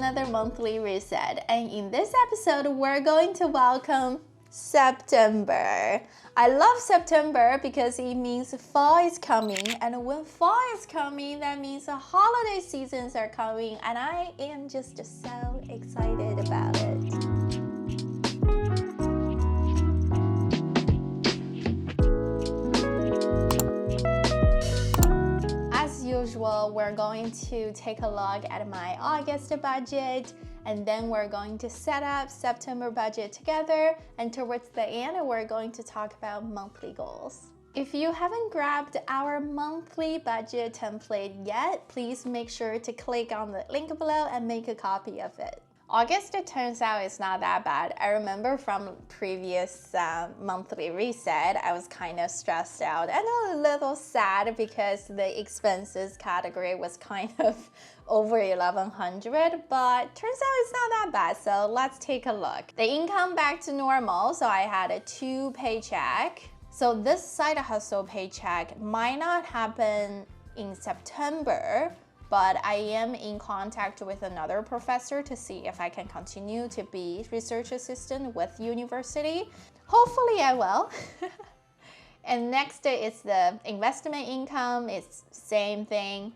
another monthly reset, and in this episode we're going to welcome September. I love September because it means fall is coming, and when fall is coming, that means the holiday seasons are coming, and I am just so excited about it. We're going to take a look at my August budget, and then we're going to set up September budget together, and towards the end we're going to talk about monthly goals. If you haven't grabbed our monthly budget template yet, please make sure to click on the link below and make a copy of it. August, it turns out, is not that bad. I remember from previous monthly reset, I was kind of stressed out and a little sad because the expenses category was kind of over 1,100, but turns out it's not that bad. So let's take a look. The income back to normal. So I had a 2 paycheck. So this side hustle paycheck might not happen in September, but I am in contact with another professor to see if I can continue to be research assistant with university. Hopefully I will. And next is the investment income. It's same thing.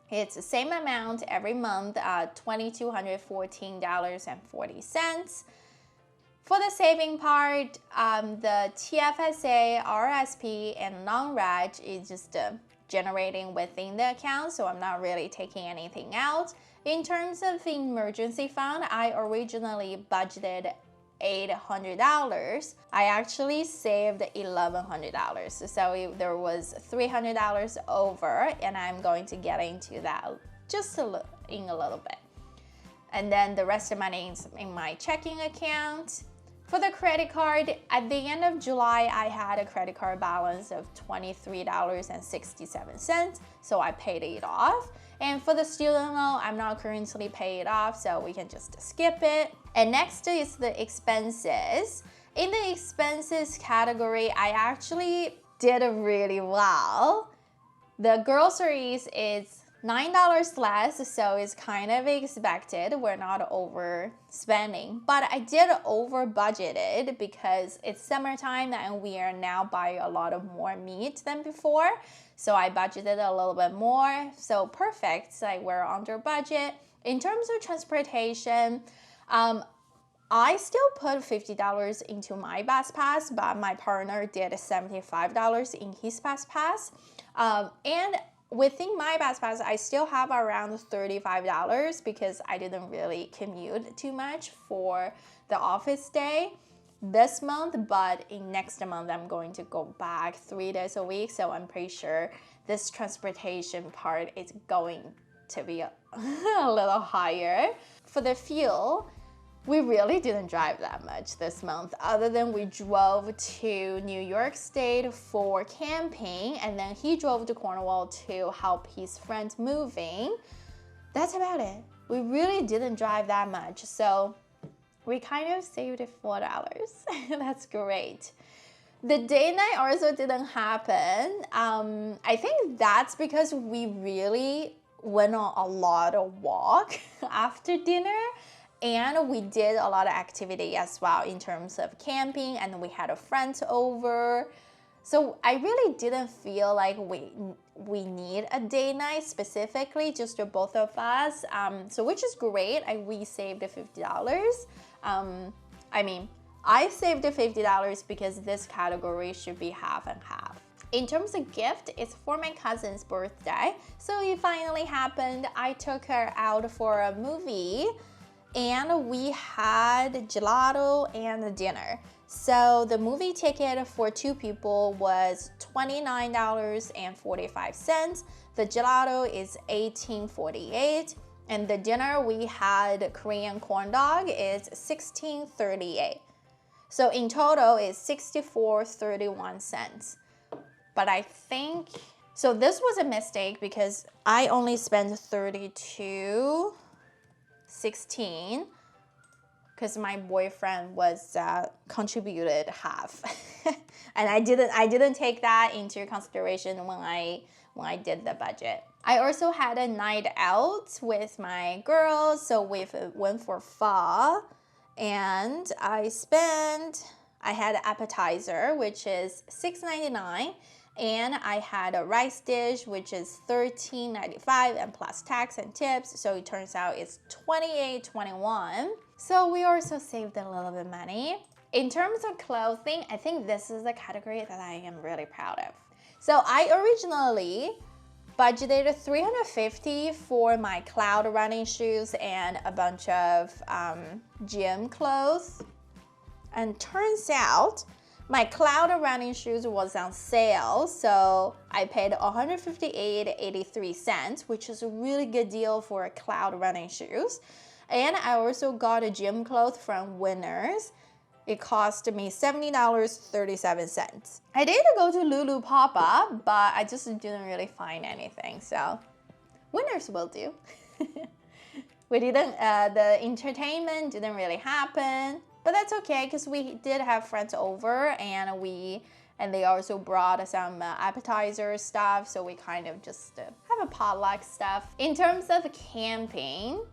It's the same amount every month, $2,214.40. For the saving part, the TFSA, RSP, and non-reg is just generating within the account, so I'm not really taking anything out. In terms of the emergency fund, I originally budgeted $800. I actually saved $1,100, so there was $300 over, and I'm going to get into that just in a little bit. And then the rest of money is in my checking account. For the credit card, at the end of July, I had a credit card balance of $23.67, so I paid it off. And for the student loan, I'm not currently paid off, so we can just skip it. And next is the expenses. In the expenses category, I actually did really well. The groceries is $9 less, so it's kind of expected. We're not overspending, but I did over budgeted because it's summertime and we are now buying a lot of more meat than before. So I budgeted a little bit more, so perfect, like we're under budget. In terms of transportation, I still put $50 into my bus pass, but my partner did $75 in his bus pass. And within my bus pass, I still have around $35 because I didn't really commute too much for the office day this month, but in next month, I'm going to go back 3 days a week. So I'm pretty sure this transportation part is going to be a little higher. For the fuel, we really didn't drive that much this month, other than we drove to New York State for camping, and then he drove to Cornwall to help his friend moving. That's about it. We really didn't drive that much, so we kind of saved $4. That's great. The date night also didn't happen. I think that's because we really went on a lot of walk after dinner. And we did a lot of activity as well in terms of camping, and we had a friend over. So I really didn't feel like we need a date night specifically, just for both of us. So which is great. We saved $50. I mean, I saved $50 because this category should be half and half. In terms of gift, it's for my cousin's birthday. So it finally happened. I took her out for a movie, and we had gelato and dinner. So the movie ticket for 2 people was $29.45. The gelato is $18.48. And the dinner we had Korean corn dog is $16.38. So in total it's $64.31. But I think, so this was a mistake because I only spent $32.16 because my boyfriend was contributed half. And I didn't take that into consideration when I did the budget. I also had a night out with my girls, so we went for pho, and I had an appetizer, which is $6.99, and I had a rice dish, which is $13.95 and plus tax and tips, so it turns out it's $28.21. So we also saved a little bit of money. In terms of clothing, I think this is a category that I am really proud of. So I originally budgeted $350 for my cloud running shoes and a bunch of gym clothes. And turns out my cloud running shoes was on sale, so I paid $158.83, which is a really good deal for cloud running shoes. And I also got a gym clothes from Winners. It cost me $70.37. I did go to Lulu pop-up, but I just didn't really find anything, so Winners will do. We didn't, the entertainment didn't really happen, but that's okay because we did have friends over, and they also brought some appetizer stuff, so we kind of just have a potluck stuff. In terms of camping,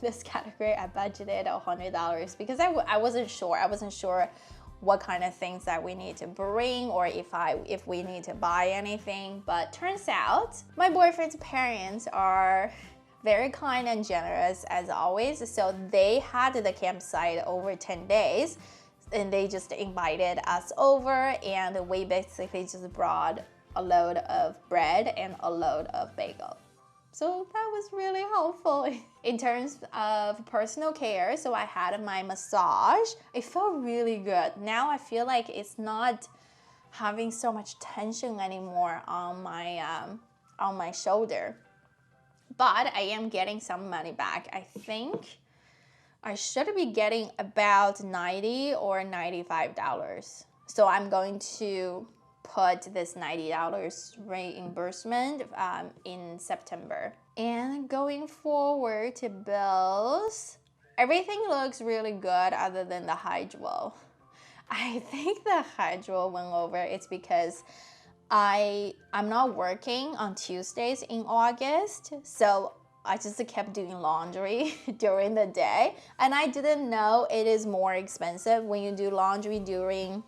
this category I budgeted $100 because I wasn't sure. I wasn't sure what kind of things that we need to bring or if we need to buy anything. But turns out my boyfriend's parents are very kind and generous as always. So they had the campsite over 10 days. And they just invited us over, and we basically just brought a load of bread and a load of bagel. So that was really helpful. In terms of personal care, so I had my massage. It felt really good. Now I feel like it's not having so much tension anymore on my shoulder. But I am getting some money back. I think I should be getting about $90 or $95. So I'm going to put this $90 reimbursement in September. And going forward to bills, everything looks really good other than the hydro. I think the hydro went over. It's because I'm not working on Tuesdays in August, so I just kept doing laundry during the day, and I didn't know it is more expensive when you do laundry during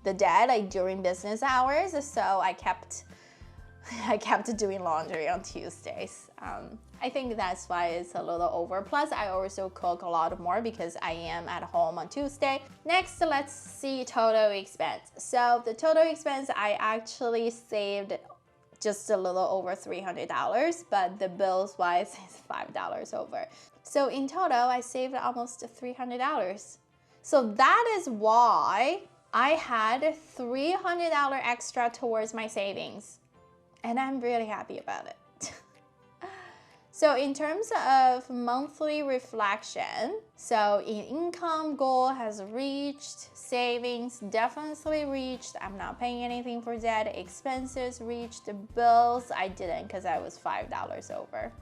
the day, like during business hours. So I kept doing laundry on Tuesdays. I think that's why it's a little over. Plus, I also cook a lot more because I am at home on Tuesday. Next, let's see total expense. So the total expense, I actually saved just a little over $300, but the bills wise is $5 over. So in total, I saved almost $300. So that is why I had $300 extra towards my savings, and I'm really happy about it. So in terms of monthly reflection, so income goal has reached, savings definitely reached, I'm not paying anything for debt, expenses reached, bills I didn't because I was $5 over.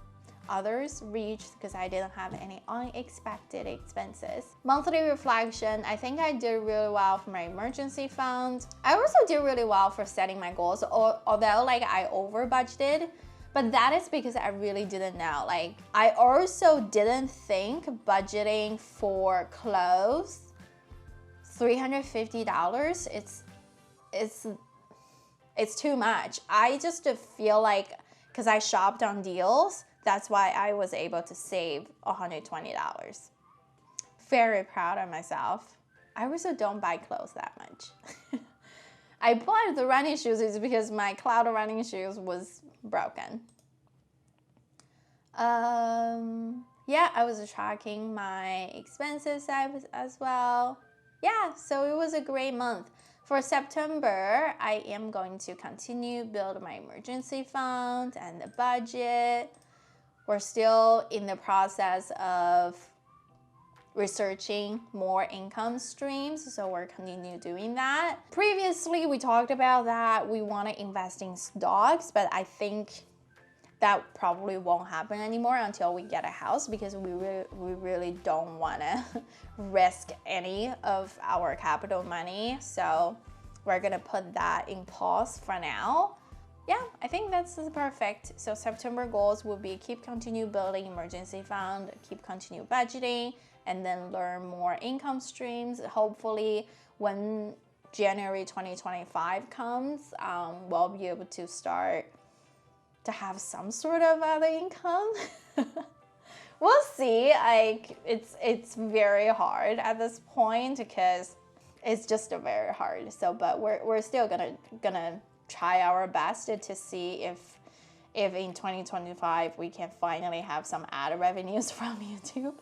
Others reached because I didn't have any unexpected expenses. Monthly reflection, I think I did really well for my emergency fund. I also did really well for setting my goals, although like I over budgeted. But that is because I really didn't know. Like, I also didn't think budgeting for clothes, $350, it's too much. I just feel like, because I shopped on deals, that's why I was able to save $120. Very proud of myself. I also don't buy clothes that much. I bought the running shoes is because my cloud running shoes was broken. Yeah, I was tracking my expenses as well. Yeah, so it was a great month. For September, I am going to continue build my emergency fund and the budget. We're still in the process of researching more income streams, so we're continue doing that. Previously, we talked about that we want to invest in stocks, but I think that probably won't happen anymore until we get a house because we really don't want to risk any of our capital money. So we're gonna put that in pause for now. yeah, I think that's perfect. So September goals will be continue building emergency fund, continue budgeting, and then learn more income streams. Hopefully, when January 2025 comes, we'll be able to start to have some sort of other income. We'll see. Like it's very hard at this point because it's just very hard. So, but we're still gonna try our best to see if in 2025 we can finally have some ad revenues from YouTube.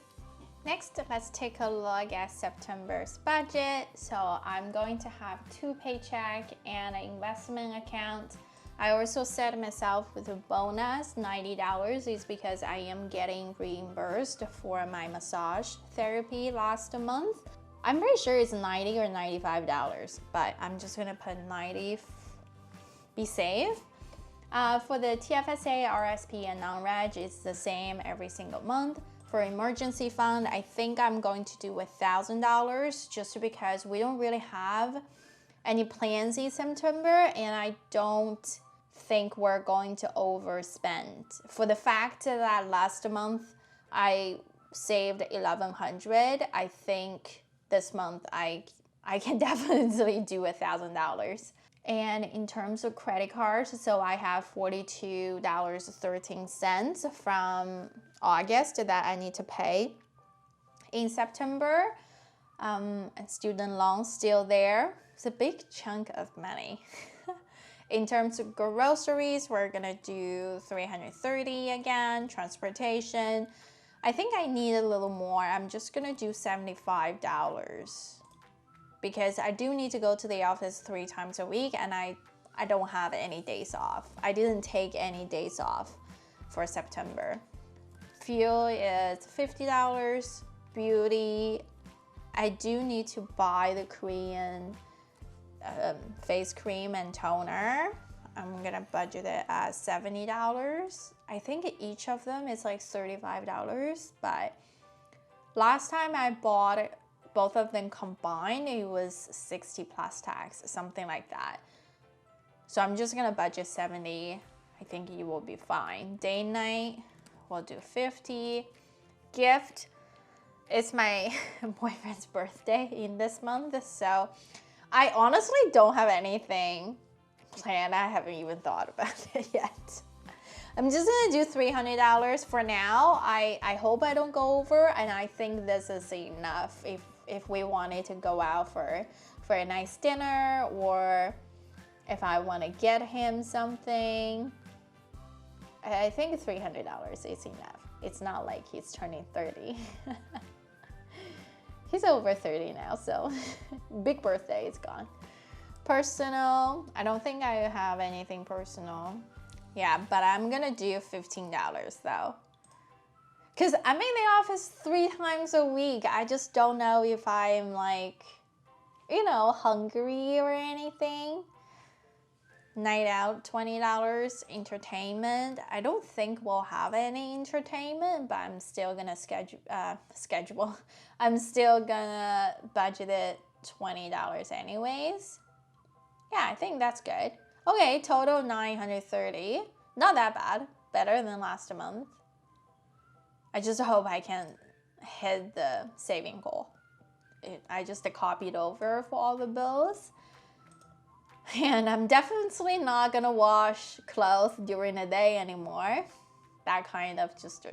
Next, let's take a look at September's budget. So I'm going to have 2 paychecks and an investment account. I also set myself with a bonus, $90, is because I am getting reimbursed for my massage therapy last month. I'm pretty sure it's $90 or $95, but I'm just gonna put 90, be safe. For the TFSA, RSP, and non-reg, it's the same every single month. For emergency fund, I think I'm going to do $1,000 just because we don't really have any plans in September, and I don't think we're going to overspend. For the fact that last month I saved $1,100, I think this month I can definitely do $1,000. And in terms of credit cards, so I have $42.13 from August that I need to pay in September. And student loans still there. It's a big chunk of money. In terms of groceries, we're gonna do $330 again. Transportation, I think I need a little more. I'm just gonna do $75 because I do need to go to the office 3 times a week, and I don't have any days off. I didn't take any days off for September. Fuel is $50. Beauty, I do need to buy the Korean face cream and toner. I'm gonna budget it at $70. I think each of them is like $35, but last time I bought both of them combined, it was 60 plus tax, something like that. So I'm just gonna budget 70. I think it will be fine. Day night, we'll do 50. Gift, it's my boyfriend's birthday in this month, so I honestly don't have anything planned. I haven't even thought about it yet. I'm just gonna do $300 for now. I hope I don't go over, and I think this is enough if we wanted to go out for a nice dinner, or if I want to get him something. I think $300 is enough. It's not like he's turning 30. He's over 30 now, so big birthday is gone. Personal, I don't think I have anything personal. Yeah, but I'm gonna do $15 though. Cause I'm in the office 3 times a week. I just don't know if I'm like, hungry or anything. Night out, $20. Entertainment, I don't think we'll have any entertainment, but I'm still gonna schedule. I'm still gonna budget it $20 anyways. Yeah, I think that's good. Okay, total $930. Not that bad. Better than last month. I just hope I can hit the saving goal. I just copied over for all the bills. And I'm definitely not gonna wash clothes during the day anymore. That kind of just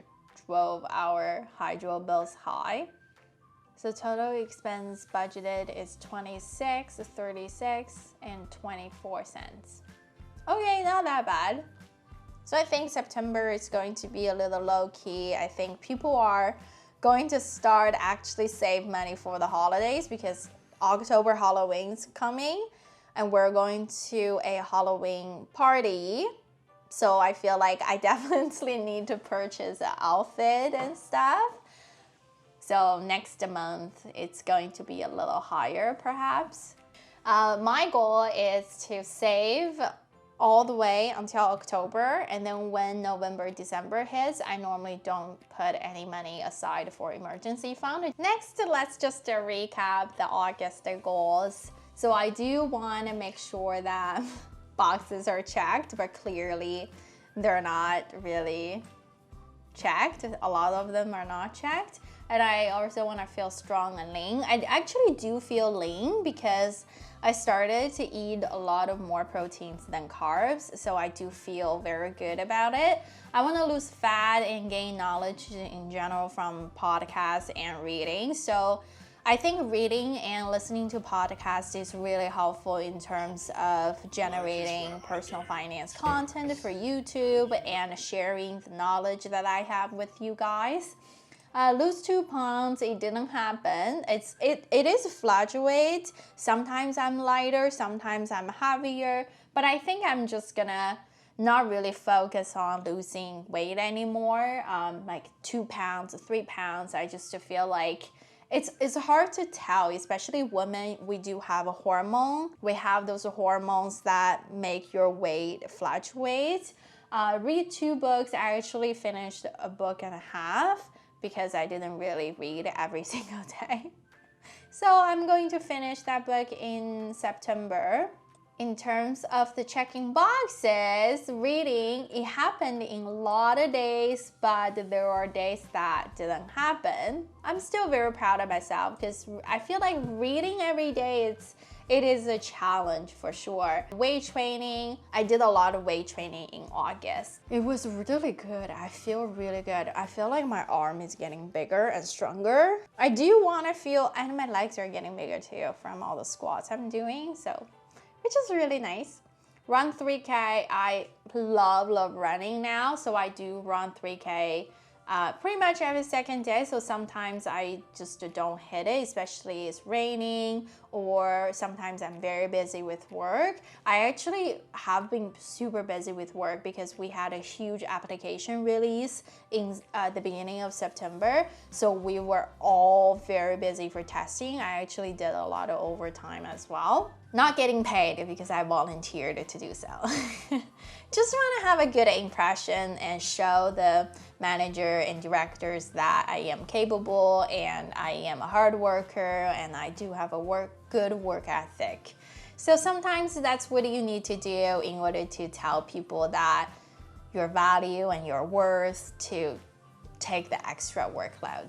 drove our hydro bills high. So total expense budgeted is $26, $36, and 24 cents. Okay, not that bad. So I think September is going to be a little low-key. I think people are going to start actually save money for the holidays because October Halloween's coming, and we're going to a Halloween party. So I feel like I definitely need to purchase an outfit and stuff. So next month, it's going to be a little higher perhaps. My goal is to save all the way until October, and then when November, December hits, I normally don't put any money aside for emergency fund. Next, let's just recap the August goals. So I do want to make sure that boxes are checked, but clearly they're not really checked. A lot of them are not checked. And I also want to feel strong and lean. I actually do feel lean because I started to eat a lot of more proteins than carbs, so I do feel very good about it. I want to lose fat and gain knowledge in general from podcasts and reading. So I think reading and listening to podcasts is really helpful in terms of generating personal finance content for YouTube and sharing the knowledge that I have with you guys. Lose 2 pounds, it didn't happen. It is fluctuate. Sometimes I'm lighter, sometimes I'm heavier, but I think I'm just gonna not really focus on losing weight anymore. Like 2 pounds, 3 pounds, I just feel like it's hard to tell, especially women. We do have a hormone. We have those hormones that make your weight fluctuate. Read 2 books. I actually finished a book and a half because I didn't really read every single day. So I'm going to finish that book in September. In terms of the checking boxes, reading, it happened in a lot of days, but there are days that didn't happen. I'm still very proud of myself because I feel like reading every day, it is a challenge for sure. Weight training, I did a lot of weight training in August. It was really good. I feel really good. I feel like my arm is getting bigger and stronger. I do want to feel, and my legs are getting bigger too from all the squats I'm doing, so which is really nice. Run 3K, I love running now, so I do run 3K pretty much every second day. So sometimes I just don't hit it, especially it's raining or sometimes I'm very busy with work. I actually have been super busy with work because we had a huge application release in the beginning of September. So we were all very busy for testing. I actually did a lot of overtime as well. Not getting paid because I volunteered to do so. Just want to have a good impression and show the manager and directors that I am capable and I am a hard worker and I do have a good work ethic. So sometimes that's what you need to do in order to tell people that your value and your worth to take the extra workload.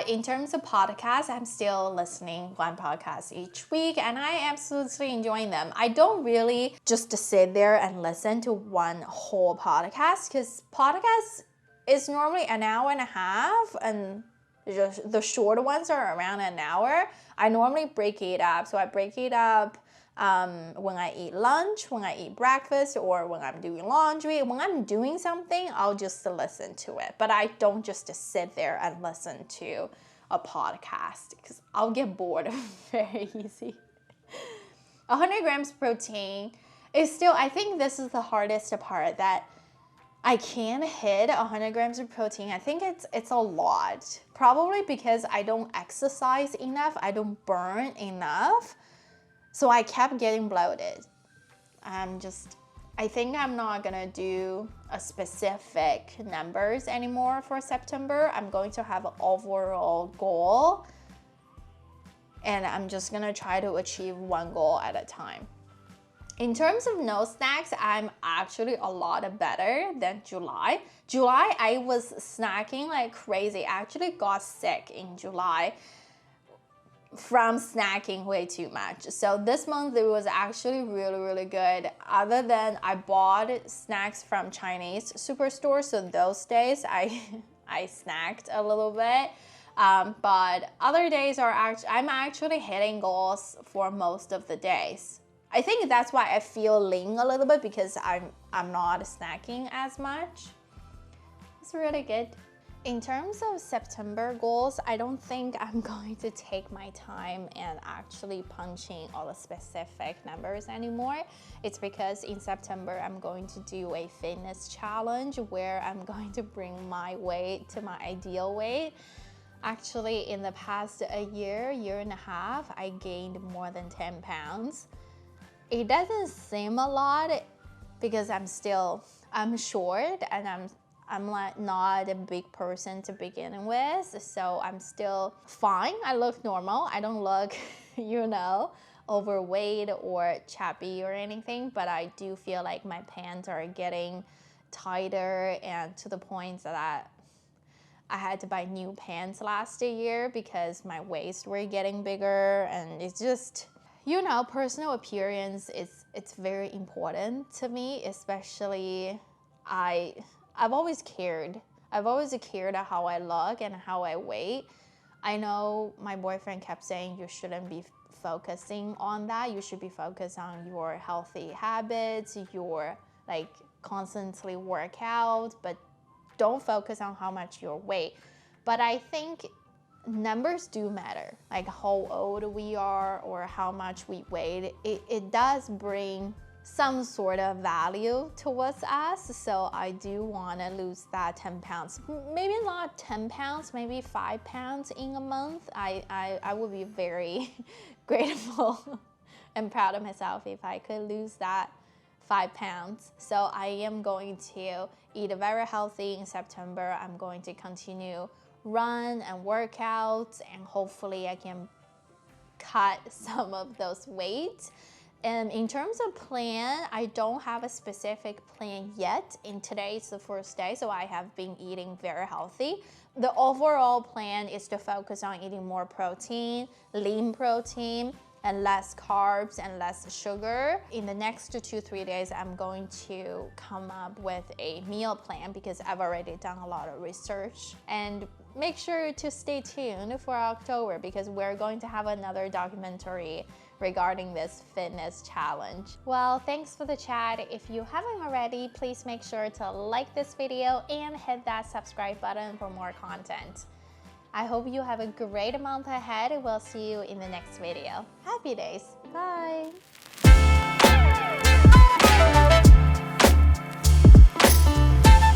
In terms of podcasts, I'm still listening 1 podcast each week and I absolutely enjoying them. I don't really just sit there and listen to one whole podcast because podcasts is normally an hour and a half and the shorter ones are around an hour. I normally break it up. So I break it up when I eat lunch, when I eat breakfast, or when I'm doing laundry. When I'm doing something, I'll just listen to it. But I don't just sit there and listen to a podcast because I'll get bored very easy. 100 grams protein is still, I think this is the hardest part, that I can hit 100 grams of protein. I think it's a lot. Probably because I don't exercise enough, I don't burn enough. So I kept getting bloated. I think I'm not gonna do a specific numbers anymore for September. I'm going to have an overall goal and I'm just gonna try to achieve 1 goal at a time. In terms of no snacks, I'm actually a lot better than July. July, I was snacking like crazy. I actually got sick in July from snacking way too much. So this month it was actually really good. Other than I bought snacks from Chinese superstore, so those days I snacked a little bit. But other days I'm actually hitting goals for most of the days. I think that's why I feel lean a little bit because I'm not snacking as much. It's really good. In terms of September goals, I don't think I'm going to take my time and actually punching all the specific numbers anymore. It's because in September, I'm going to do a fitness challenge where I'm going to bring my weight to my ideal weight. Actually, in the past year and a half, I gained more than 10 pounds. It doesn't seem a lot because I'm short and I'm like not a big person to begin with, so I'm still fine. I look normal. I don't look, overweight or chubby or anything, but I do feel like my pants are getting tighter, and to the point that I had to buy new pants last year because my waist were getting bigger. And it's just, you know, personal appearance it's very important to me, especially I've always cared how I look and how I weight. I know my boyfriend kept saying you shouldn't be focusing on that. You should be focused on your healthy habits, your like constantly work out, but don't focus on how much you weigh. But I think numbers do matter, like how old we are or how much we weigh. It does bring some sort of value towards us. So I do want to lose that 10 pounds. Maybe not 10 pounds, maybe 5 pounds in a month. I would be very grateful and proud of myself if I could lose that 5 pounds. So I am going to eat very healthy in September. I'm going to continue run and work out, and hopefully I can cut some of those weight. And in terms of plan, I don't have a specific plan yet. And today is the first day, so I have been eating very healthy. The overall plan is to focus on eating more protein, lean protein, and less carbs and less sugar. In the next 2-3 days, I'm going to come up with a meal plan because I've already done a lot of research. And make sure to stay tuned for October because we're going to have another documentary regarding this fitness challenge. Well, thanks for the chat. If you haven't already, please make sure to like this video and hit that subscribe button for more content. I hope you have a great month ahead. We'll see you in the next video. Happy days. Bye.